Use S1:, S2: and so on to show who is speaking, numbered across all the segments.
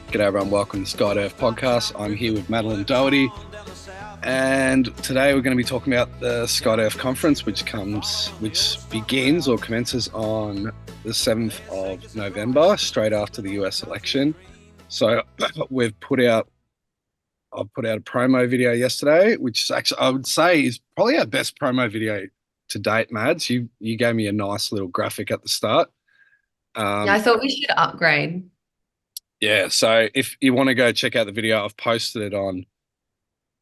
S1: G'day everyone, welcome to Sky Earth Podcast. I'm here with Madeline Doherty, and today we're going to be talking about the Sky Earth Conference, which begins or commences on the 7th of November, straight after the US election. So I've put out a promo video yesterday, which is actually, I would say, is probably our best promo video to date, Mads. You gave me a nice little graphic at the start.
S2: Yeah, I thought we should upgrade.
S1: Yeah, so if you want to go check out the video, I've posted it on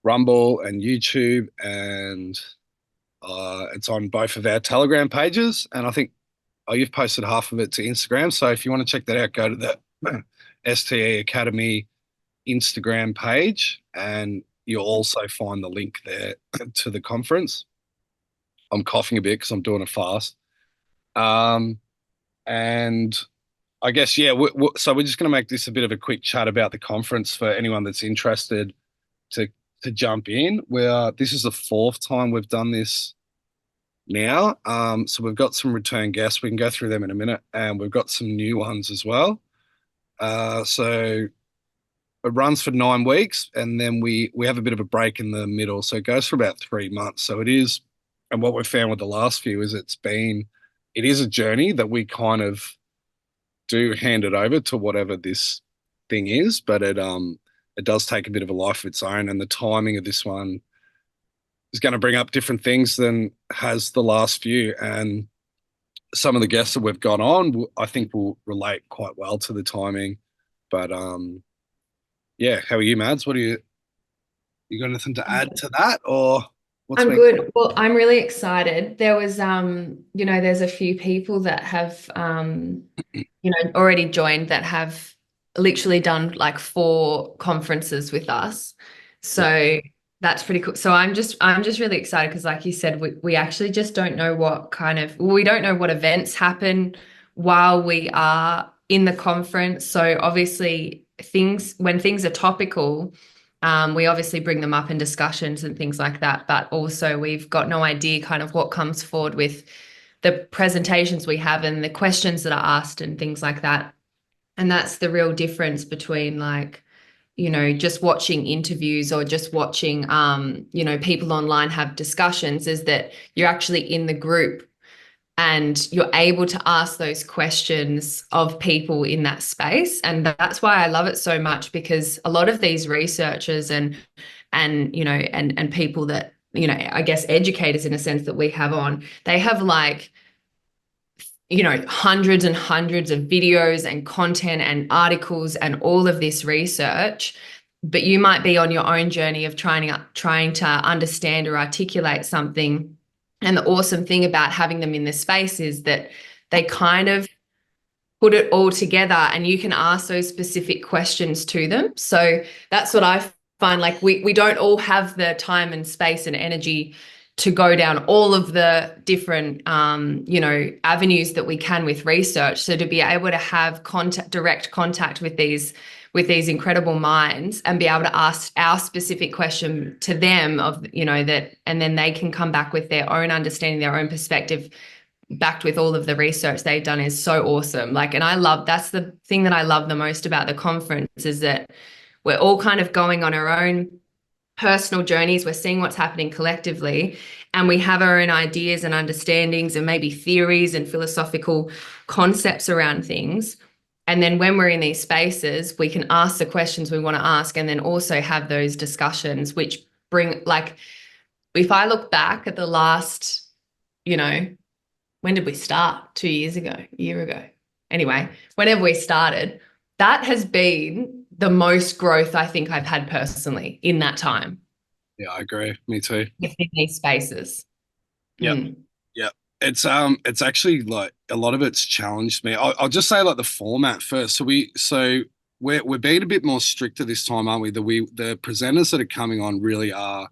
S1: Rumble and YouTube, and it's on both of our Telegram pages. And I think you've posted half of it to Instagram. So if you want to check that out, go to the STE Academy Instagram page, and you'll also find the link there to the conference. I'm coughing a bit because I'm doing a fast. And I guess, yeah, so we're just going to make this a bit of a quick chat about the conference for anyone that's interested to jump in. This is the fourth time we've done this now. So we've got some return guests. We can go through them in a minute, and we've got some new ones as well. So it runs for 9 weeks, and then we have a bit of a break in the middle. So it goes for about 3 months. So it is, and what we've found with the last few is it is a journey that we kind of do hand it over to whatever this thing is, but it does take a bit of a life of its own, and the timing of this one is going to bring up different things than has the last few. And some of the guests that we've got on, I think, will relate quite well to the timing. But yeah, how are you, Mads? You got anything to add to that, or what's
S2: I'm
S1: been?
S2: good. Well, I'm really excited. There was, there's a few people that have, already joined that have literally done like 4 conferences with us.
S1: Yeah,
S2: So that's pretty cool. So I'm just really excited because, like you said, we actually just don't know we don't know what events happen while we are in the conference. So obviously when things are topical, we obviously bring them up in discussions and things like that, but also we've got no idea kind of what comes forward with the presentations we have and the questions that are asked and things like that. And that's the real difference between, like, just watching interviews or just watching, people online have discussions, is that you're actually in the group and you're able to ask those questions of people in that space. And that's why I love it so much, because a lot of these researchers and people that, I guess educators in a sense that we have on, they have like, hundreds and hundreds of videos and content and articles and all of this research, but you might be on your own journey of trying to understand or articulate something. And the awesome thing about having them in this space is that they kind of put it all together and you can ask those specific questions to them. So that's what I find. Like, we don't all have the time and space and energy to go down all of the different avenues that we can with research. So to be able to have direct contact with these incredible minds and be able to ask our specific question to them that, and then they can come back with their own understanding, their own perspective, backed with all of the research they've done, is so awesome. Like, and that's the thing that I love the most about the conference, is that we're all kind of going on our own personal journeys. We're seeing what's happening collectively, and we have our own ideas and understandings and maybe theories and philosophical concepts around things. And then when we're in these spaces, we can ask the questions we want to ask, and then also have those discussions, which bring, like, if I look back at the last, when did we start? 2 years ago, a year ago. Anyway, whenever we started, that has been the most growth I think I've had personally in that time
S1: yeah, I agree. Me too.
S2: within these spaces.
S1: Yep.
S2: Mm.
S1: Yeah, it's actually like a lot of it's challenged me. I'll just say like the format first. We're being a bit more stricter this time, aren't we? The presenters that are coming on really are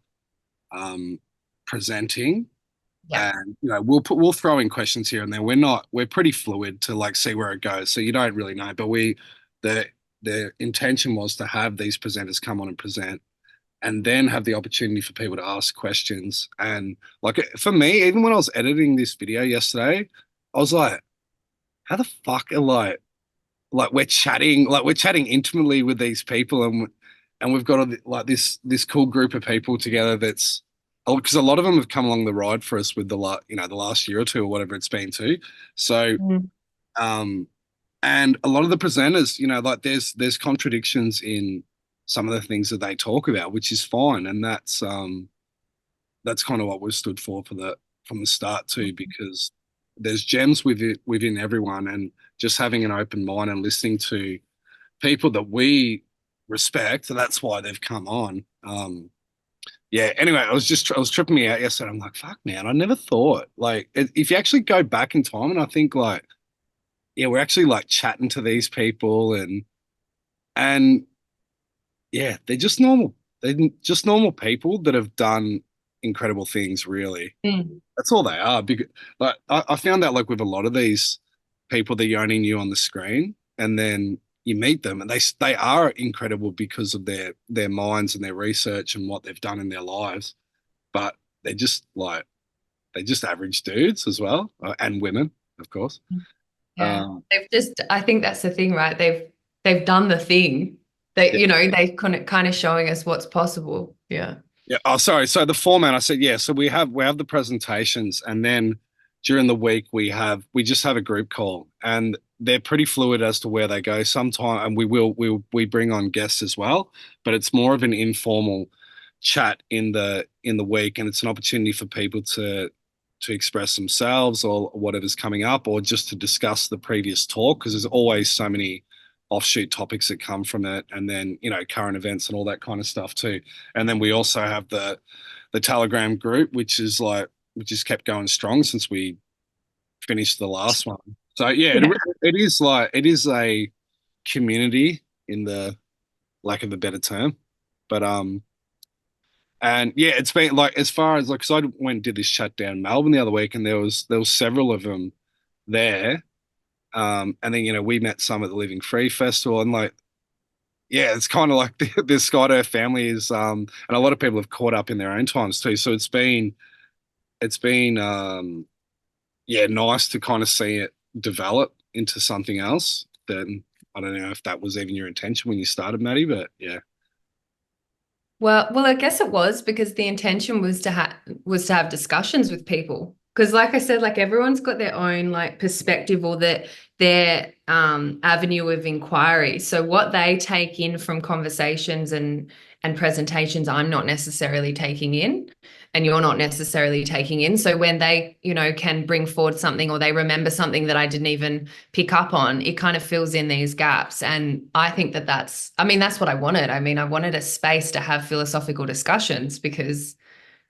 S1: presenting,
S2: Yeah.
S1: and we'll throw in questions here and there. We're pretty fluid to like see where it goes. So you don't really know, but the the intention was to have these presenters come on and present, and then have the opportunity for people to ask questions. And like for me, even when I was editing this video yesterday, I was like, how the fuck are like we're chatting intimately with these people, and we've got like this cool group of people together that's because a lot of them have come along the ride for us with the last year or two or whatever it's been too. So
S2: Mm.
S1: um and a lot of the presenters, like there's contradictions in some of the things that they talk about, which is fine, and that's kind of what we've stood for the from the start too, because there's gems within everyone, and just having an open mind and listening to people that we respect. That's why they've come on. Yeah. Anyway, I was tripping me out yesterday. I'm like, fuck, man, I never thought like if you actually go back in time, and I think like, yeah, we're actually like chatting to these people, and yeah, they're just normal. They're just normal people that have done incredible things, really.
S2: Mm.
S1: That's all they are. Because like I found out like with a lot of these people that you only knew on the screen, and then you meet them, and they are incredible because of their minds and their research and what they've done in their lives. But they're just like they're just average dudes as well, and women, of course.
S2: Yeah.
S1: Um,
S2: They've just, I think that's the thing, right? They've done the thing that,
S1: yeah.
S2: they kind of showing us what's possible. Yeah.
S1: Yeah. Oh, sorry. So the format, I said, yeah. So we have the presentations, and then during the week we just have a group call, and they're pretty fluid as to where they go. Sometime, and we bring on guests as well, but it's more of an informal chat in the week, and it's an opportunity for people to express themselves or whatever's coming up, or just to discuss the previous talk, because there's always so many offshoot topics that come from it, and then current events and all that kind of stuff too. And then we also have the Telegram group, which has kept going strong since we finished the last one. So yeah,
S2: Yeah.
S1: it is a community in the lack of a better term, but and yeah, it's been like as far as like, because I went and did this chat down in Melbourne the other week, and there was several of them there. And then we met some at the Living Free Festival, and like yeah, it's kind of like the Skydive family is, and a lot of people have caught up in their own times too. So it's been yeah, nice to kind of see it develop into something else. Then I don't know if that was even your intention when you started, Maddie, but yeah,
S2: Well, I guess it was because the intention was to have discussions with people. Because, like I said, like everyone's got their own like perspective or their avenue of inquiry. So what they take in from conversations and presentations, I'm not necessarily taking in, and you're not necessarily taking in. So when they, can bring forward something or they remember something that I didn't even pick up on, it kind of fills in these gaps. And I think that's what I wanted. I mean, I wanted a space to have philosophical discussions because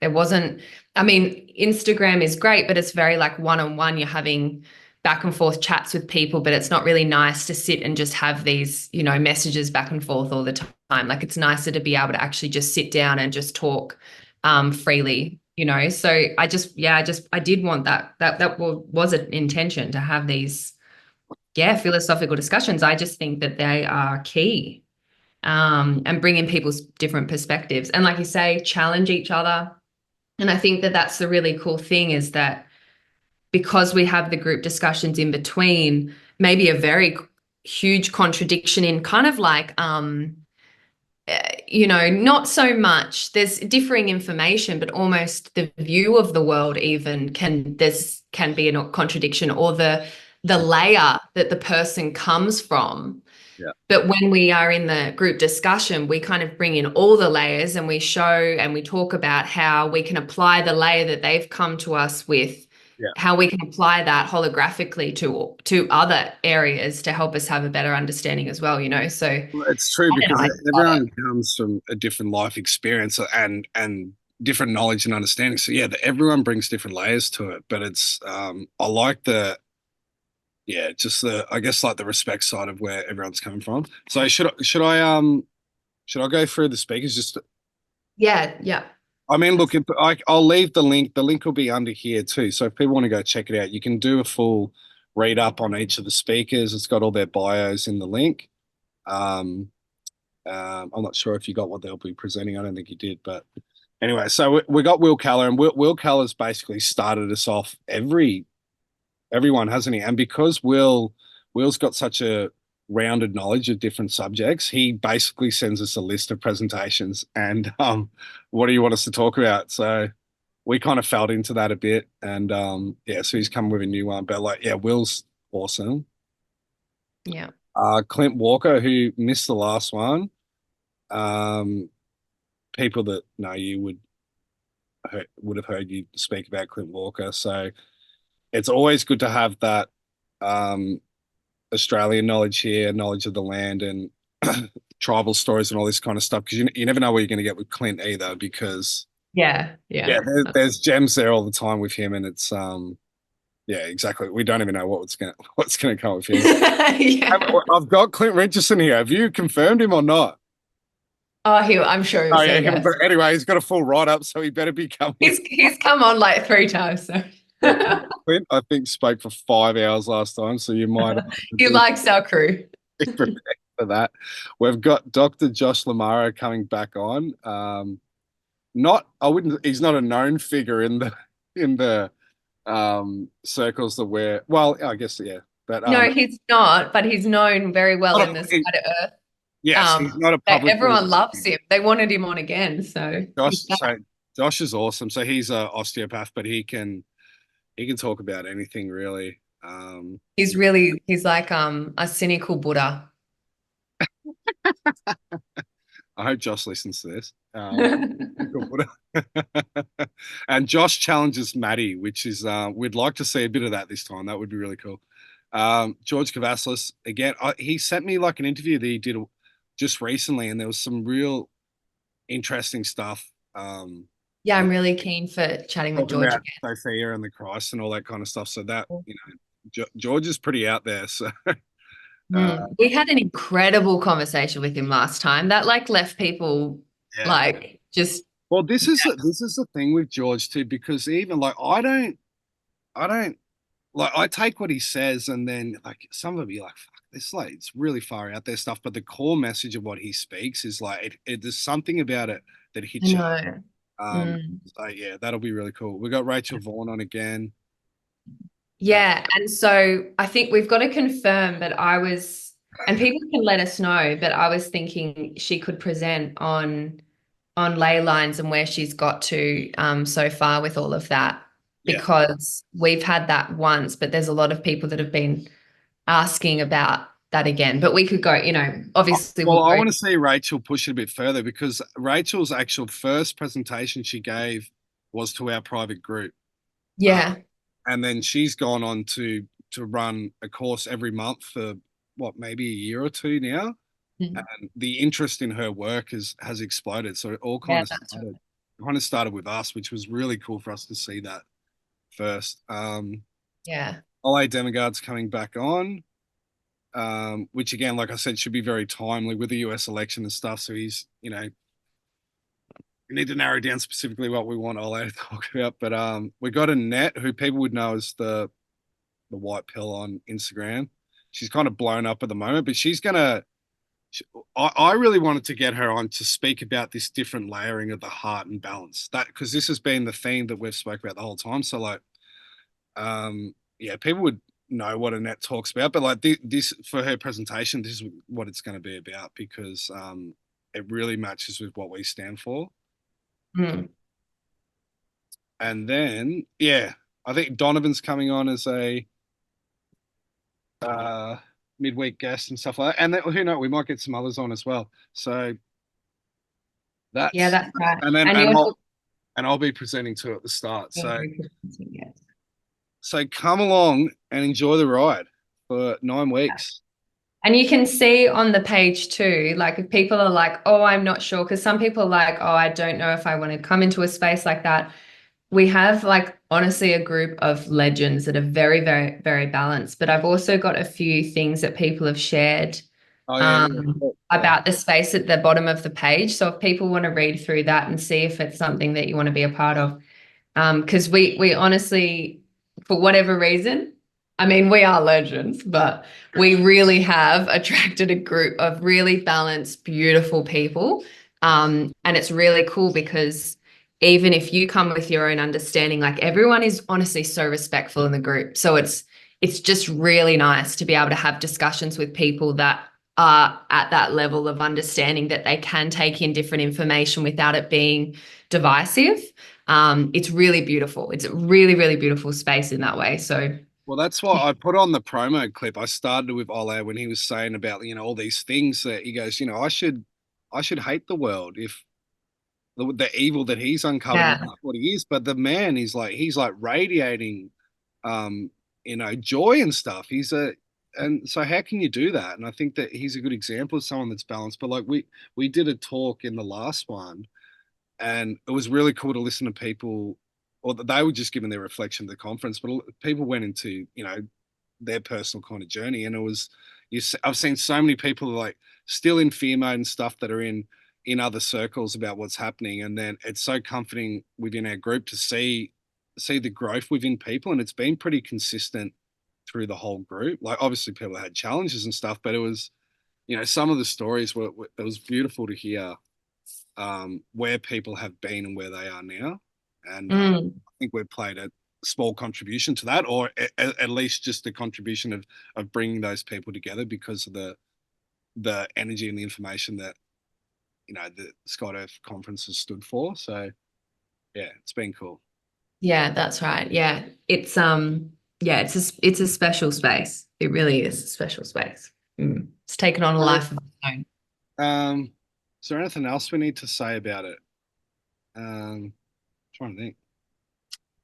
S2: there wasn't, I mean, Instagram is great, but it's very like one-on-one. You're having back and forth chats with people, but it's not really nice to sit and just have these, messages back and forth all the time. Like it's nicer to be able to actually just sit down and just talk freely. So I did want that was an intention to have these, philosophical discussions. I just think that they are key, and bring in people's different perspectives. And like you say, challenge each other. And I think that that's the really cool thing is that because we have the group discussions in between, maybe a very huge contradiction in kind of like, not so much. There's differing information, but almost the view of the world even can be a contradiction, or the layer that the person comes from.
S1: yeah,
S2: But when we are in the group discussion, we kind of bring in all the layers and we show and we talk about how we can apply the layer that they've come to us with,
S1: yeah.
S2: how we can apply that holographically to other areas to help us have a better understanding as well. So I
S1: Well, it's true
S2: don't know,
S1: because
S2: I just love it.
S1: everyone comes from a different life experience and different knowledge and understanding. So yeah, everyone brings different layers to it, but it's I like the yeah, just the I guess like the respect side of where everyone's coming from. So should I go through the speakers? Just
S2: Yeah, yeah.
S1: I mean, look, I'll leave the link. The link will be under here too. So if people want to go check it out, you can do a full read up on each of the speakers. It's got all their bios in the link. Um, I'm not sure if you got what they'll be presenting. I don't think you did, but anyway, so we got Will Keller, and Will Keller's basically started us off everyone, hasn't he? And because Will's got such a rounded knowledge of different subjects. He basically sends us a list of presentations and what do you want us to talk about? So we kind of fell into that a bit, and yeah, so he's come with a new one. But like, yeah, Will's awesome.
S2: Yeah.
S1: Clint Walker, who missed the last one. Um, People that know you would have heard you speak about Clint Walker. So it's always good to have that um, Australian knowledge here, knowledge of the land and tribal stories and all this kind of stuff. Because you never know what you're going to get with Clint either. Because
S2: Yeah.
S1: yeah,
S2: Yeah.
S1: there's gems there all the time with him, and it's yeah, exactly. We don't even know what's gonna come with him.
S2: Yeah.
S1: I've got Clint Richardson here. Have you confirmed him or not?
S2: Oh, I'm sure he'll
S1: Oh
S2: say
S1: yeah,
S2: yes.
S1: anyway, he's got a full write up, so he better be coming.
S2: He's come on like 3 times, so
S1: Yeah, Clint, I think spoke for 5 hours last time, so you might
S2: he likes our crew.
S1: be prepared for that. We've got Dr. Josh Lamara coming back on. Not, I wouldn't. He's not a known figure in the circles that we're. Well, I guess yeah, but
S2: No, he's not, but he's known very well
S1: not
S2: in the
S1: a,
S2: Side of Earth.
S1: yes, he's not a publicly.
S2: Everyone loves him. They wanted him on again, so
S1: Josh,
S2: he's back.
S1: so Josh is awesome. So he's a osteopath, but he can talk about anything really.
S2: He's like a cynical Buddha.
S1: I hope Josh listens to this. And Josh challenges Maddie, which is we'd like to see a bit of that this time. That would be really cool. George Cavaslis again. He sent me like an interview that he did just recently, and there was some real interesting stuff.
S2: Yeah, I'm really keen for chatting with
S1: Talking
S2: George
S1: about
S2: again.
S1: Sophia and the Christ and all that kind of stuff. So that George is pretty out there. So
S2: We had an incredible conversation with him last time that like left people
S1: yeah.
S2: like just
S1: Well, this is the thing with George too, because even like I don't like I take what he says and then like some of it be like fuck this like it's really far out there stuff, but the core message of what he speaks is like there's something about it that
S2: I
S1: hits you.
S2: know.
S1: Um,
S2: Mm.
S1: so yeah, that'll be really cool. We got Rachel Vaughan on again. Uh,
S2: Yeah, and so I think we've got to confirm that and people can let us know, but I was thinking she could present on ley lines and where she's got to so far with all of that,
S1: yeah.
S2: because we've had that once, but there's a lot of people that have been asking about that again. But we could go, obviously
S1: Well,
S2: we'll
S1: I
S2: go.
S1: want to see Rachel push it a bit further because Rachel's actual first presentation she gave was to our private group. Uh,
S2: Yeah.
S1: and then she's gone on to run a course every month for what maybe a year or two now,
S2: Mm.
S1: and the interest in her work has exploded. So it all
S2: Yeah, that's right.
S1: kind of started with us, which was really cool for us to see that first.
S2: Yeah.
S1: Ole Demigard's coming back on, which again, like I said, should be very timely with the US election and stuff. So he's we need to narrow down specifically what we want Ole to talk about. But we got Annette, who people would know as the white pill on Instagram. She's kind of blown up at the moment, but she's gonna. I really wanted to get her on to speak about this different layering of the heart and balance. That because this has been the theme that we've spoke about the whole time. So like, yeah, people would know what Annette talks about, but like this for her presentation, this is what it's going to be about because it really matches with what we stand for.
S2: Mm.
S1: And then yeah, I think Donovan's coming on as a uh, midweek guest and stuff like that. And then, who knows, we might get some others on as well. So
S2: Yeah,
S1: that's
S2: that's right.
S1: and then
S2: And you're
S1: and I'll be presenting to at the start. So
S2: yes.
S1: come along and enjoy the ride for 9 weeks.
S2: And you can see on the page too, like if people are like, oh, I'm not sure, because some people are like, oh, I don't know if I want to come into a space like that. We have like honestly a group of legends that are very, very, very balanced. But I've also got a few things that people have shared
S1: Oh yeah, yeah.
S2: about the space at the bottom of the page. So if people want to read through that and see if it's something that you want to be a part of, because we honestly, for whatever reason, I mean, we are legends, but we really have attracted a group of really balanced, beautiful people. And it's really cool because even if you come with your own understanding, like everyone is honestly so respectful in the group. So it's just really nice to be able to have discussions with people that are at that level of understanding that they can take in different information without it being divisive. It's really beautiful. It's a really, really beautiful space in that way. So,
S1: Well, that's what I put on the promo clip. I started with Ole when he was saying about, all these things that he goes, I should hate the world if the evil that he's uncovered, and
S2: yeah.
S1: that's what he is. But the man is like, he's like radiating, joy and stuff. And so how can you do that? And I think that he's a good example of someone that's balanced. But like we did a talk in the last one, and it was really cool to listen to people, or they were just giving their reflection of the conference, but people went into their personal kind of journey, and it was I've seen so many people like still in fear mode and stuff that are in other circles about what's happening, and then it's so comforting within our group to see the growth within people, and it's been pretty consistent through the whole group. Like obviously people had challenges and stuff, but it was some of the stories were it was beautiful to hear where people have been and where they are now. And I
S2: Mm.
S1: think we've played a small contribution to that, or at least just the contribution of bringing those people together because of the energy and the information that the Scott Earth conference has stood for. So yeah, it's been cool.
S2: Yeah, that's right. Yeah. Yeah, it's a special space. It really is a special space. Mm. It's taken on a
S1: So,
S2: life of its own.
S1: is there anything else we need to say about it? Trying to think.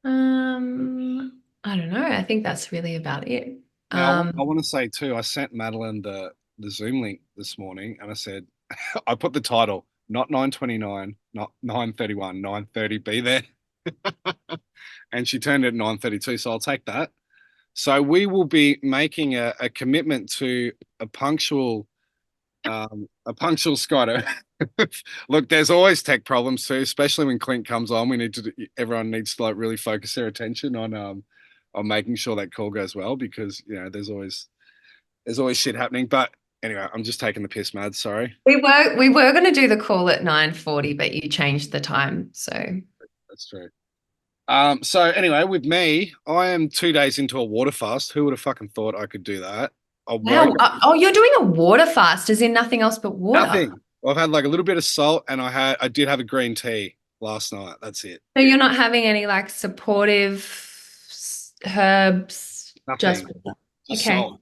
S2: I don't know. I think that's really about it.
S1: Now,
S2: Um,
S1: I want to say too, I sent Madeline the Zoom link this morning, and I said, I put the title, not 9:29, not 9:31, 9:30, be there. And she turned it at 9:32, so I'll take that. So we will be making a commitment to a punctual Skyder. Look, there's always tech problems too, especially when Clint comes on. Everyone needs to like really focus their attention on making sure that call goes well, because there's always shit happening. But anyway, I'm just taking the piss, Mad. Sorry.
S2: we were going to do the call at 9:40, but you changed the time. So
S1: That's true. So anyway, with me, I am 2 days into a water fast. Who would have fucking thought I could do that? I woke
S2: wow.
S1: up
S2: Oh, you're doing a water fast, as in nothing else but water.
S1: nothing. I've had like a little bit of salt, and I did have a green tea last night. That's it.
S2: So you're not having any like supportive herbs, just
S1: Nothing. Just
S2: okay.
S1: salt.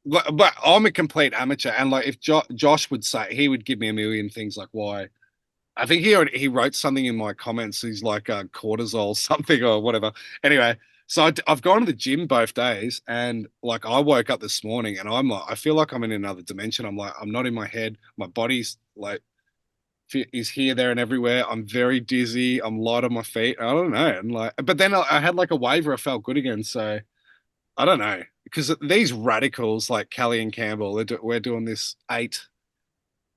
S1: But I'm a complete amateur, and like if Josh would say, he would give me a million things like why. I think he wrote something in my comments. He's like cortisol something or whatever. Anyway, so I've gone to the gym both days, and like I woke up this morning, and I'm like, I feel like I'm in another dimension. I'm like, I'm not in my head. My body's like is here, there, and everywhere. I'm very dizzy. I'm light on my feet. I don't know, and like, but then I had like a wave where I felt good again. So I don't know, because these radicals like Kelly and Campbell, we're doing this eight.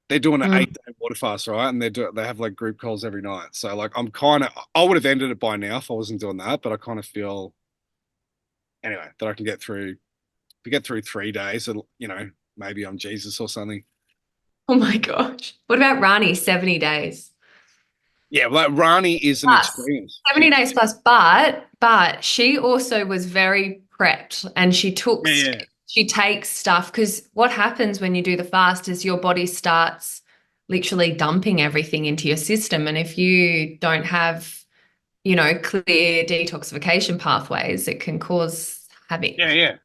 S1: They're doing an
S2: Mm.
S1: 8 day water fast, right? And they have like group calls every night. So like I would have ended it by now if I wasn't doing that, but I kind of feel anyway that I can get through. If we get through 3 days, maybe I'm Jesus or something.
S2: Oh my gosh. What about Rani? 70 days.
S1: Yeah, well, Rani is an
S2: Plus,
S1: experience.
S2: 70 days plus, but she also was very prepped and
S1: Yeah, yeah,
S2: she takes stuff because what happens when you do the fast is your body starts literally dumping everything into your system. And if you don't have, clear detoxification pathways, it can cause havoc.
S1: yeah, yeah.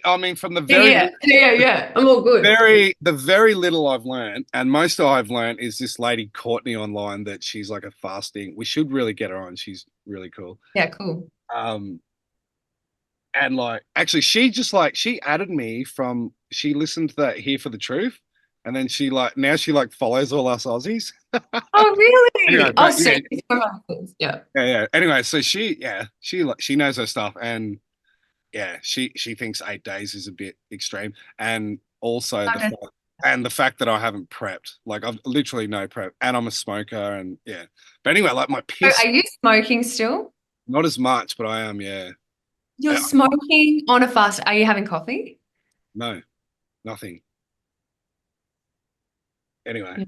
S1: I mean, from the
S2: Yeah,
S1: very
S2: yeah, yeah, yeah. I'm all good.
S1: the very little I've learned, and most I've learned is this lady Courtney online that she's like a fasting. We should really get her on. She's really cool.
S2: Yeah, cool.
S1: Um, and like actually she added me from she listened to that Here for the Truth, and then she like now she like follows all us Aussies.
S2: Oh,
S1: Anyway,
S2: really? Oh,
S1: but
S2: so yeah.
S1: yeah, yeah. Anyway, so she knows her stuff, and yeah, she thinks 8 days is a bit extreme, and also
S2: Okay.
S1: the fact that I haven't prepped, like I've literally no prep, and I'm a smoker, and yeah. But anyway, like my
S2: So
S1: piss,
S2: are you smoking still?
S1: not as much, but I am, yeah.
S2: You're
S1: Uh,
S2: smoking on a fast. Are you having coffee?
S1: no, nothing. Anyway,
S2: Yeah.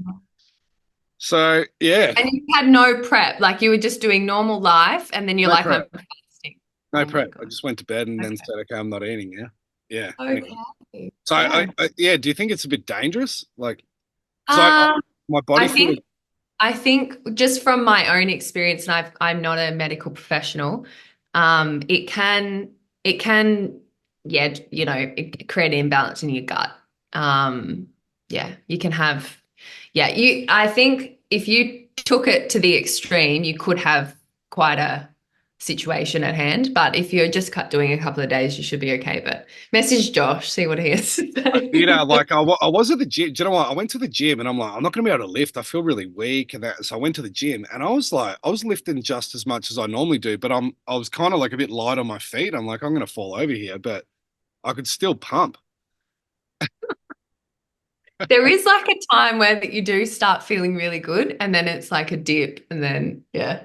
S1: so yeah,
S2: And you had no prep, like you were just doing normal life, and then you're
S1: no
S2: like, I'm
S1: prep.
S2: fasting.
S1: No
S2: Oh my
S1: prep. I
S2: God.
S1: just went to bed and then
S2: Okay.
S1: said, okay, I'm not eating. Yeah. Yeah. Anyway.
S2: Okay.
S1: So
S2: Yeah.
S1: yeah. Do you think it's a bit dangerous? Like, because
S2: Um,
S1: my body
S2: I
S1: feels.
S2: think I think just from my own experience, and I'm not a medical professional, it can, yeah, create an imbalance in your gut. Um, yeah, you can have, yeah, I think if you took it to the extreme, you could have quite a situation at hand. But if you're just doing a couple of days, you should be okay. But message Josh, see what he has to say.
S1: Like I was at the gym. Do you know what? I went to the gym and I'm like, I'm not going to be able to lift. I feel really weak. And that, so I went to the gym and I was like, I was lifting just as much as I normally do, but I was kind of like a bit light on my feet. I'm like, I'm going to fall over here, but I could still pump.
S2: There is like a time where you do start feeling really good and then it's like a dip and then yeah.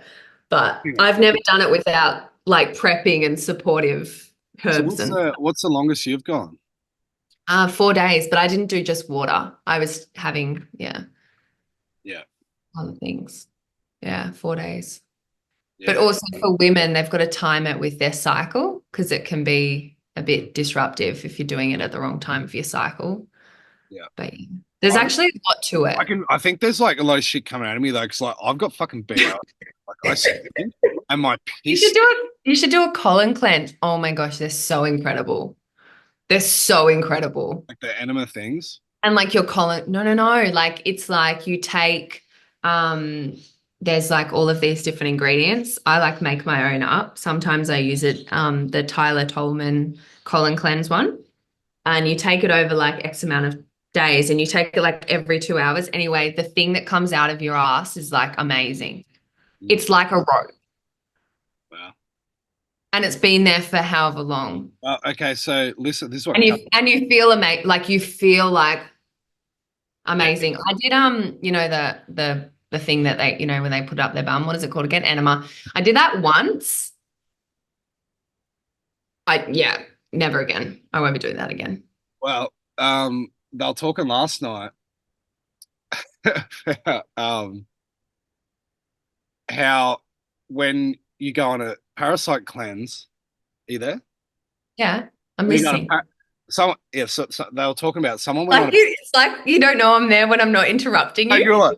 S2: But
S1: Yeah.
S2: I've never done it without like prepping and supportive
S1: So
S2: herbs and
S1: what's the longest you've gone?
S2: 4 days, but I didn't do just water. I was having, yeah,
S1: Yeah.
S2: other things. Yeah, 4 days. But
S1: Yeah.
S2: also for women, they've got to time it with their cycle because it can be a bit disruptive if you're doing it at the wrong time of your cycle.
S1: Yeah.
S2: But yeah, there's
S1: I,
S2: actually a lot to it.
S1: I think there's like a lot of shit coming out of me though, because like I've got fucking BO. Like I stand and my
S2: You should
S1: piss,
S2: do it. You should do a colon cleanse. Oh my gosh, they're so incredible. They're so incredible.
S1: like the enema things.
S2: And like your colon, no, no, no. Like it's like you take there's like all of these different ingredients. I like make my own up. Sometimes I use it, the Tyler Tolman colon cleanse one. And you take it over like X amount of days and you take it like every 2 hours. Anyway, the thing that comes out of your ass is like amazing.
S1: Mm.
S2: It's like a rope.
S1: Wow.
S2: And it's been there for however long.
S1: Okay, so listen, this is what
S2: And
S1: Cal.
S2: you feel amazing, like you feel like
S1: Yeah.
S2: amazing. I did the thing that they, when they put up their bum, what is it called again? Enema. I did that once. Yeah, never again. I won't be doing that again.
S1: Well, they were talking last night. um, how when you go on a parasite cleanse, are you there?
S2: Yeah, I'm
S1: When you go on a
S2: listening.
S1: someone, yeah, so they were talking about someone went on
S2: Like
S1: a.
S2: it's like you don't know I'm there when I'm not interrupting
S1: Oh,
S2: you.
S1: you're like,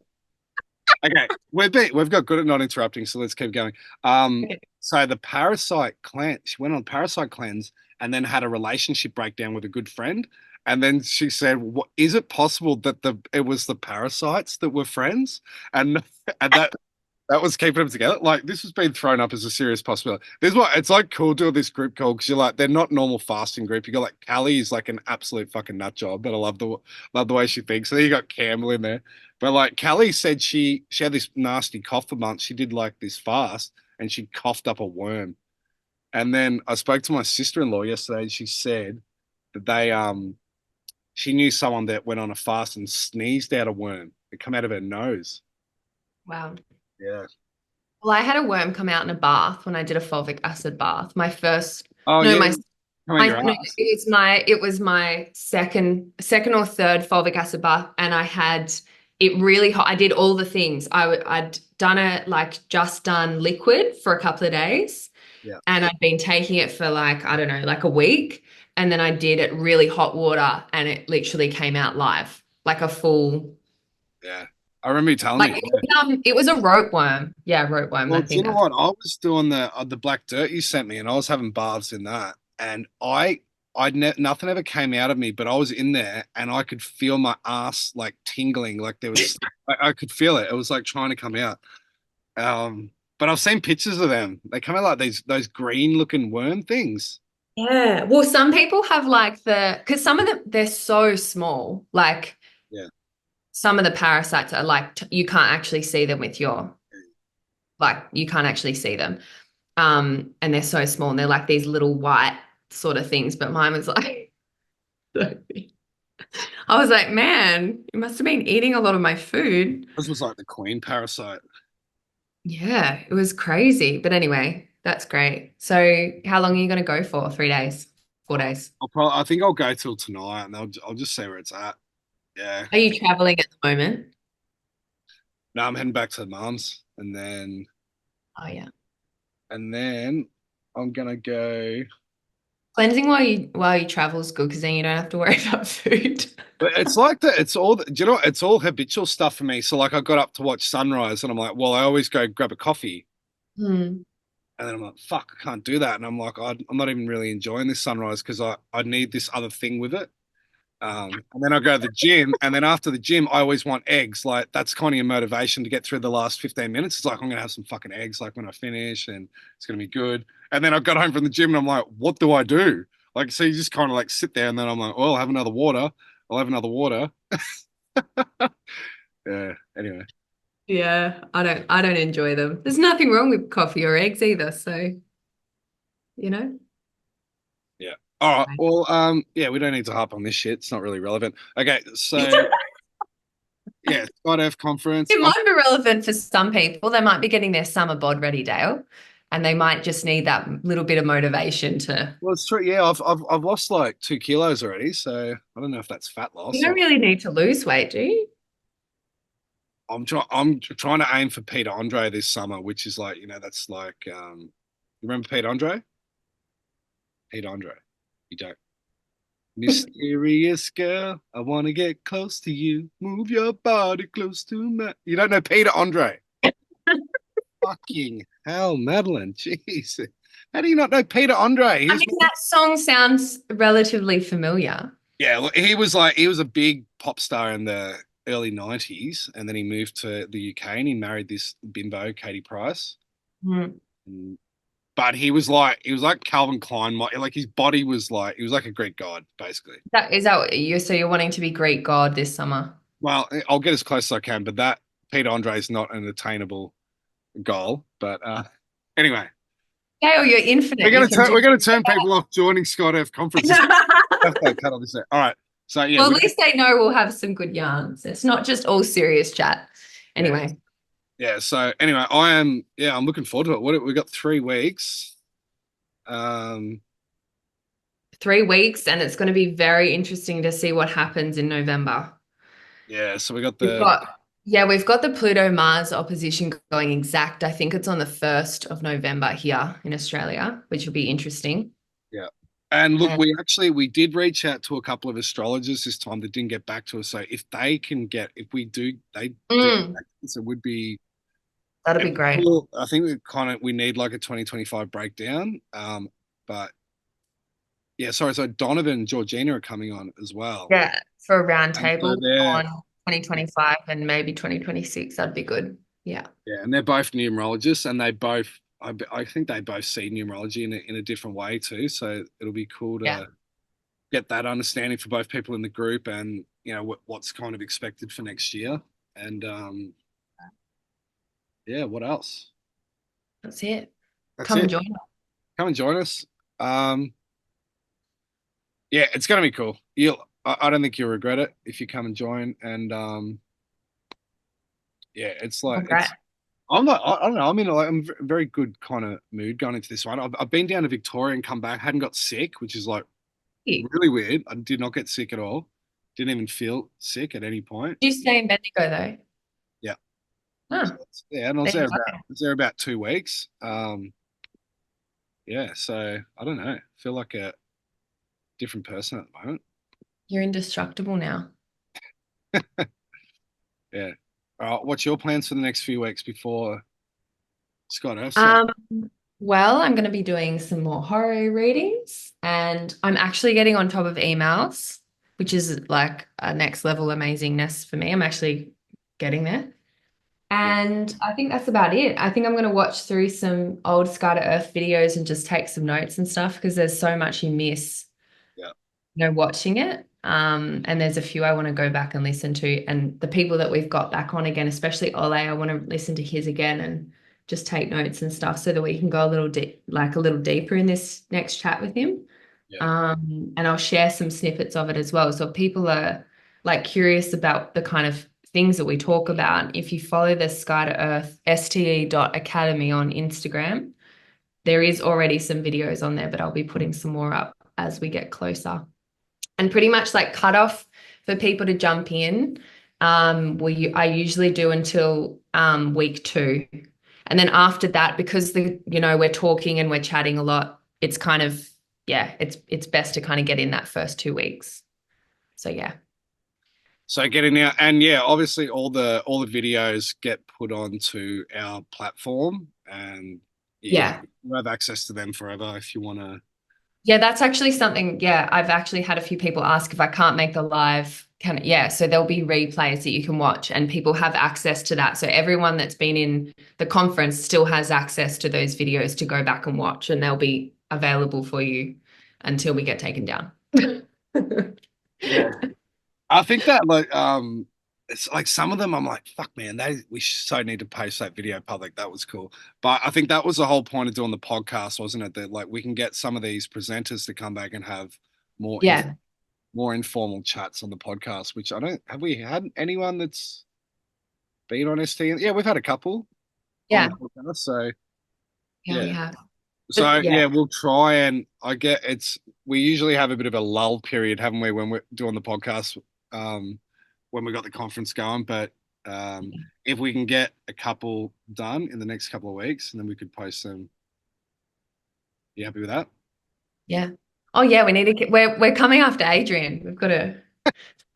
S1: okay, we've got good at not interrupting, so let's keep going.
S2: Okay.
S1: So the parasite cleanse, she went on parasite cleanse and then had a relationship breakdown with a good friend. And then she said, "What is it possible that it was the parasites that were friends?" And and that was keeping them together. Like this has been thrown up as a serious possibility. This is what it's like cool doing this group call because you're like they're not normal fasting group. You got like Callie is like an absolute fucking nut job, but I love the way she thinks. So then you got Campbell in there. But like Callie said she had this nasty cough for months. She did like this fast and she coughed up a worm. And then I spoke to my sister-in-law yesterday and she said that she knew someone that went on a fast and sneezed out a worm. It come out of her nose.
S2: Wow.
S1: Yeah.
S2: Well, I had a worm come out in a bath when I did a fulvic acid bath. My first,
S1: Oh
S2: no,
S1: yeah.
S2: my
S1: Come out
S2: My
S1: your
S2: no,
S1: ass.
S2: it was my second or third fulvic acid bath, and I had it really hot. I did all the things. I'd done it like just done liquid for a couple of days,
S1: Yeah.
S2: and I'd been taking it for like I don't know, like a week, and then I did it really hot water, and it literally came out live, like a full.
S1: Yeah. I remember you telling
S2: Like
S1: me. Yeah.
S2: it was a rope worm. Yeah, rope worm.
S1: Well,
S2: I
S1: do you
S2: think
S1: know
S2: that's
S1: what? I was doing the black dirt you sent me, and I was having baths in that, and nothing ever came out of me, but I was in there, and I could feel my ass like tingling, like there was, I could feel it. It was like trying to come out. But I've seen pictures of them. They come out like those green looking worm things.
S2: Yeah. Well, some people have like because some of them, they're so small. Like
S1: Yeah.
S2: some of the parasites are like, you can't actually see them with like, you can't actually see them. And they're so small and they're like these little white sort of things. But mine was like, so big. I was like, man, you must have been eating a lot of my food.
S1: This was like the queen parasite.
S2: Yeah, it was crazy. But anyway, that's great. So how long are you going to go for? 3 days, 4 days?
S1: I think I'll go till tonight, and I'll just see where it's at. Yeah.
S2: Are you traveling at the moment?
S1: Now I'm heading back to the mum's,
S2: Oh, yeah.
S1: and then I'm gonna go.
S2: Cleansing while you travel is good because then you don't have to worry about food.
S1: But it's like that. It's all. Do you know? It's all habitual stuff for me. So like, I got up to watch sunrise, and I'm like, well, I always go grab a coffee,
S2: Hmm.
S1: and then I'm like, fuck, I can't do that. And I'm like, I'm not even really enjoying this sunrise because I need this other thing with it. And then I go to the gym, and then after the gym, I always want eggs. Like that's kind of your motivation to get through the last 15 minutes. It's like I'm gonna have some fucking eggs, like when I finish, and it's gonna be good. And then I got home from the gym, and I'm like, what do I do? Like, so you just kind of like sit there, and then I'm like, well, I'll have another water. I'll have another water. Yeah. Anyway.
S2: Yeah, I don't enjoy them. There's nothing wrong with coffee or eggs either, so you know.
S1: Yeah. All right. Well, yeah, we don't need to harp on this shit. It's not really relevant. Okay, so yeah, Scott F conference.
S2: It might be relevant for some people. They might be getting their summer bod ready, Dale, and they might just need that little bit of motivation to.
S1: Well, it's true. Yeah, I've lost like 2 kilos already, so I don't know if that's fat
S2: You
S1: loss
S2: don't
S1: or
S2: really need to lose weight, do you?
S1: I'm trying to aim for Peter Andre this summer, which is like, that's like you remember Peter Andre? Peter Andre. You don't. Mysterious girl, I want to get close to you. Move your body close to me. You don't know Peter Andre? Fucking hell, Madeline. Jeez. How do you not know Peter Andre?
S2: I mean, that song sounds relatively familiar.
S1: Yeah, well, he was a big pop star in the early 90s, and then he moved to the UK and he married this bimbo, Katie Price.
S2: Hmm.
S1: And- but he was like Calvin Klein, like his body was like he was like a Greek god, basically.
S2: Is that what you're wanting to be Greek god this summer?
S1: Well, I'll get as close as I can, but that Peter Andre is not an attainable goal. But anyway,
S2: Dale, you're
S1: we're
S2: infinite. You
S1: gonna
S2: can
S1: turn
S2: do.
S1: we're gonna turn people off joining Scott F conferences. Have to cut all this out. All right. So yeah,
S2: Well, at least they know we'll have some good yarns. It's not just all serious chat.
S1: yeah,
S2: Anyway,
S1: yeah. So anyway, I'm looking forward to it. We got 3 weeks. Um,
S2: 3 weeks, and it's going to be very interesting to see what happens in November.
S1: yeah. So we got
S2: We've
S1: the
S2: got, yeah, we've got the Pluto Mars opposition going exact. I think it's on the 1st of November here in Australia, which will be interesting.
S1: Yeah. And look,
S2: And
S1: we did reach out to a couple of astrologers this time that didn't get back to us. So if we do, they do get
S2: mm,
S1: back to us, it would be,
S2: that'll
S1: it'd
S2: be
S1: be
S2: great.
S1: cool. I think we need like a 2025 breakdown. But yeah, sorry. So Donovan and Georgina are coming on as well.
S2: Yeah, for a
S1: And so
S2: roundtable
S1: they're,
S2: on 2025 and maybe 2026. That'd be good. Yeah.
S1: yeah, and they're both numerologists and I think they both see numerology in a different way too. So it'll be cool
S2: Yeah.
S1: to get that understanding for both people in the group and what's kind of expected for next year. And yeah, what else?
S2: That's it.
S1: That's
S2: Come and
S1: it.
S2: join us.
S1: Come and join us. Um, yeah, it's gonna be cool. I don't think you'll regret it if you come and join. And yeah, it's
S2: Oh,
S1: like
S2: great.
S1: I'm not. I don't know. I'm in a very good kind of mood going into this one. I've been down to Victoria and come back. Hadn't got sick, which is like
S2: Did
S1: really weird. I did not get sick at all. Didn't even feel sick at any point.
S2: you stay in Bendigo though?
S1: Yeah.
S2: Huh.
S1: So yeah, and I was
S2: There
S1: there
S2: you
S1: about
S2: go.
S1: I was there about 2 weeks. Yeah, so I don't know. I feel like a different person at the moment.
S2: You're indestructible now.
S1: Yeah. All right, what's your plans for the next few weeks before Scott Earth?
S2: Um, well, I'm going to be doing some more horror readings, and I'm actually getting on top of emails, which is like a next level amazingness for me. I'm actually getting there.
S1: Yeah,
S2: And I think that's about it. I think I'm going to watch through some old Sky to Earth videos and just take some notes and stuff because there's so much you miss,
S1: yeah,
S2: watching it. And there's a few I want to go back and listen to. And the people that we've got back on again, especially Ole, I want to listen to his again and just take notes and stuff so that we can go a little deeper in this next chat with him.
S1: yeah,
S2: And I'll share some snippets of it as well. So if people are like curious about the kind of things that we talk about, if you follow the Sky to Earth STE.academy on Instagram, there is already some videos on there, but I'll be putting some more up as we get closer. And pretty much like cut off for people to jump in. I usually do until week 2. And then after that, because we're talking and we're chatting a lot, it's kind of, yeah, it's best to kind of get in that first 2 weeks. So yeah.
S1: So getting out, and yeah, obviously all the videos get put onto our platform, and
S2: Yeah.
S1: you have access to them forever if you want to.
S2: Yeah, that's actually something. Yeah, I've actually had a few people ask if I can't make the live, so there'll be replays that you can watch and people have access to that. So everyone that's been in the conference still has access to those videos to go back and watch, and they'll be available for you until we get taken down.
S1: Yeah. I think that it's like some of them I'm like, fuck man, we so need to post that video public. That was cool. But I think that was the whole point of doing the podcast, wasn't it? That like we can get some of these presenters to come back and have more
S2: Yeah.
S1: more informal chats on the podcast, which I don't have we had anyone that's been on ST? Yeah, we've had a couple on the
S2: Yeah.
S1: podcast. So
S2: Yeah, we
S1: yeah.
S2: have.
S1: So
S2: But yeah.
S1: yeah, we'll try and we usually have a bit of a lull period, haven't we, when we're doing the podcast, when we got the conference going. But if we can get a couple done in the next couple of weeks, and then we could post them. You happy with that?
S2: Yeah. Oh yeah, we need to get, we're coming after Adrian. We've got to.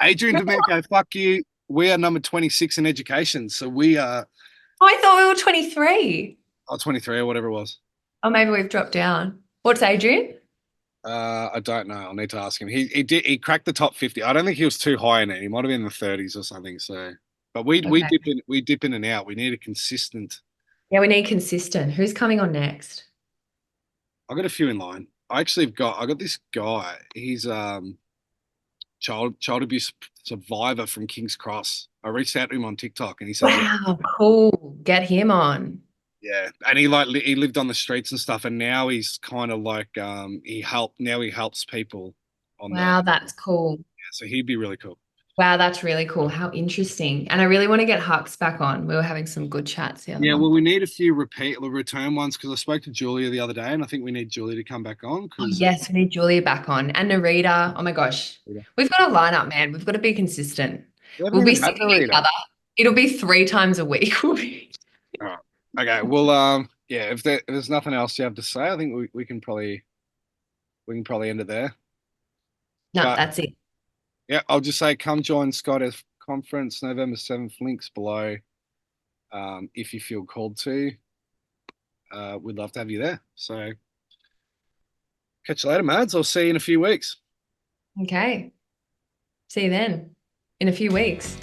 S1: Adrian Domenico, fuck you. We are number 26 in education. So we are
S2: Oh, I thought we were 23.
S1: 23 or whatever it was.
S2: Oh, maybe we've dropped down. What's Adrian?
S1: I don't know. I'll need to ask him. He cracked the top 50. I don't think he was too high in it. He might have been in the 30s or something. So, but we
S2: Okay.
S1: dip in and out. We need a consistent.
S2: Yeah, we need consistent. Who's coming on next?
S1: I got a few in line. I got this guy. He's child abuse survivor from King's Cross. I reached out to him on TikTok and he said, yeah,
S2: Wow, cool. Get him on.
S1: yeah. And he lived on the streets and stuff, and now he's kind of like he helps people on the.
S2: Wow, that's cool.
S1: Yeah, so he'd be really cool.
S2: Wow, that's really cool. How interesting. And I really want to get Hux back on. We were having some good chats the other
S1: Yeah,
S2: one.
S1: well, we need a few return ones because I spoke to Julia the other day, and I think we need Julia to come back on
S2: Oh,
S1: because
S2: yes, we need Julia back on. And Narita. Oh my gosh. We've got a lineup, man. We've got to be consistent.
S1: we haven't
S2: We'll be
S1: even had
S2: seeing each
S1: Narita.
S2: other. It'll be 3 times a week.
S1: All right. Okay. Well, yeah. If there's nothing else you have to say, I think we can probably end it there.
S2: No,
S1: But
S2: that's it.
S1: yeah, I'll just say come join Scott conference November 7th. Links below. If you feel called to, we'd love to have you there. So catch you later, Mads. I'll see you in a few weeks.
S2: Okay. See you then in a few weeks.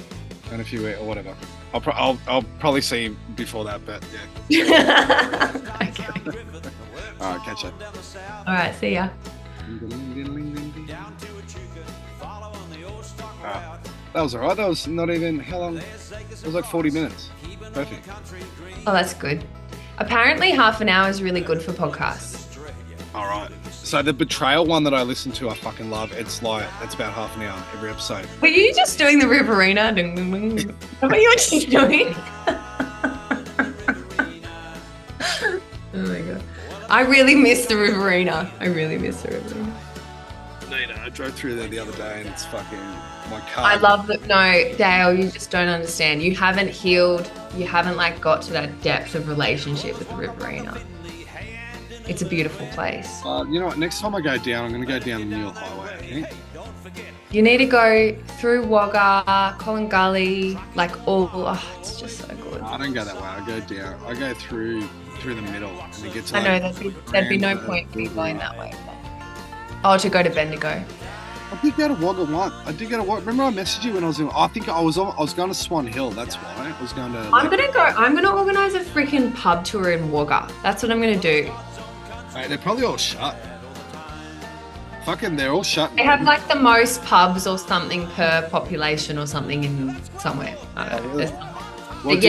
S1: In a few weeks or whatever. I'll probably see you before that, but yeah.
S2: Okay.
S1: All right, catch you.
S2: All right. See ya.
S1: That was all right. That was not even how long? It was like 40 minutes. Perfect.
S2: Oh, that's good. Apparently, half an hour is really good for podcasts.
S1: All right. So the betrayal one that I listen to, I fucking love. It's about half an hour every episode.
S2: Were you just doing the Riverina? What were you actually doing? Oh my god. I really miss the Riverina.
S1: No, I drove through there the other day and it's fucking my car.
S2: I love that. No, Dale, you just don't understand. You haven't healed. You haven't like got to that depth of relationship with the Riverina. It's a beautiful place.
S1: You know what? Next time I go down, I'm going to go down the Newell Highway, I think.
S2: You need to go through Wagga, Colin Gully, like all. Oh, it's just so good.
S1: I don't go that way. I go down. I go through the middle and it gets.
S2: I know there'd be no point me going that way. Oh, to go to Bendigo.
S1: I did go to Wagga once. Remember I messaged you when I was in. I think I was going to Swan Hill. That's why I was going to.
S2: I'm gonna organise a freaking pub tour in Wagga. That's what I'm gonna do.
S1: Mate, they're probably all shut. Fucking, they're all shut.
S2: They have like the most pubs or something per population or something in somewhere. I don't know.
S1: Well,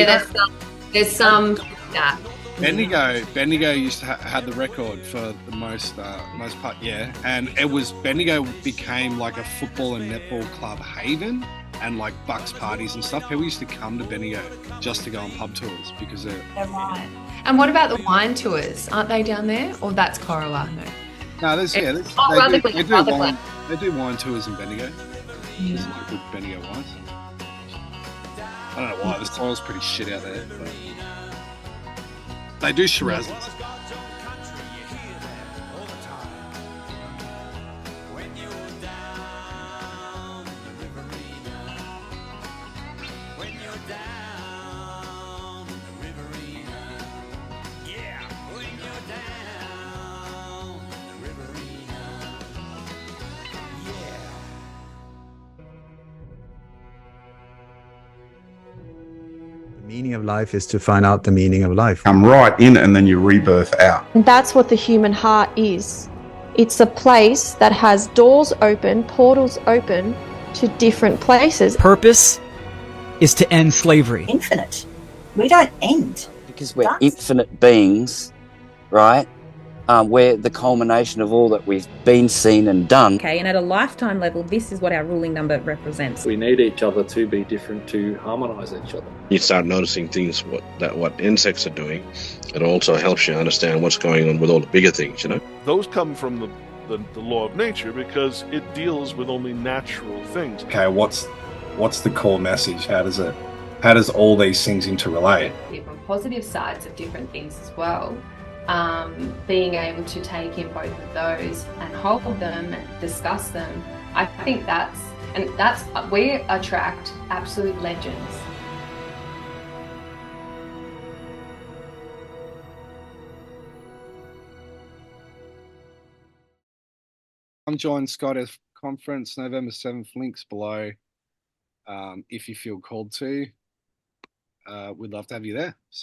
S2: There's some. Yeah.
S1: Bendigo used to had the record for the most part, yeah. And it was Bendigo became like a football and netball club haven, and like Bucks parties and stuff. People used to come to Bendigo just to go on pub tours because they're
S2: right. And what about the wine tours? Aren't they down there? Or that's Corowa? No.
S1: No, they do wine tours in Bendigo. There's like good Bendigo wines. I don't know why, the soil's pretty shit out there. But They do
S2: Yeah.
S1: Shirazes.
S3: The meaning of life is to find out the meaning of life.
S4: Come right in and then you rebirth out.
S5: And that's what the human heart is. It's a place that has doors open, portals open to different places.
S6: Purpose is to end slavery.
S7: Infinite. We don't end.
S8: Because we're infinite beings, right? We're the culmination of all that we've been, seen and done.
S9: Okay, and at a lifetime level, this is what our ruling number represents.
S10: We need each other to be different to harmonise each other.
S11: You start noticing things what insects are doing. It also helps you understand what's going on with all the bigger things, you know?
S12: Those come from the law of nature because it deals with only natural things.
S1: Okay, what's the core message? How does all these things interrelate?
S2: Different positive sides of different things as well. Being able to take in both of those and hold them and discuss them, I think we attract absolute legends.
S1: Come join SCOTF conference November 7th, links below. If you feel called to, we'd love to have you there.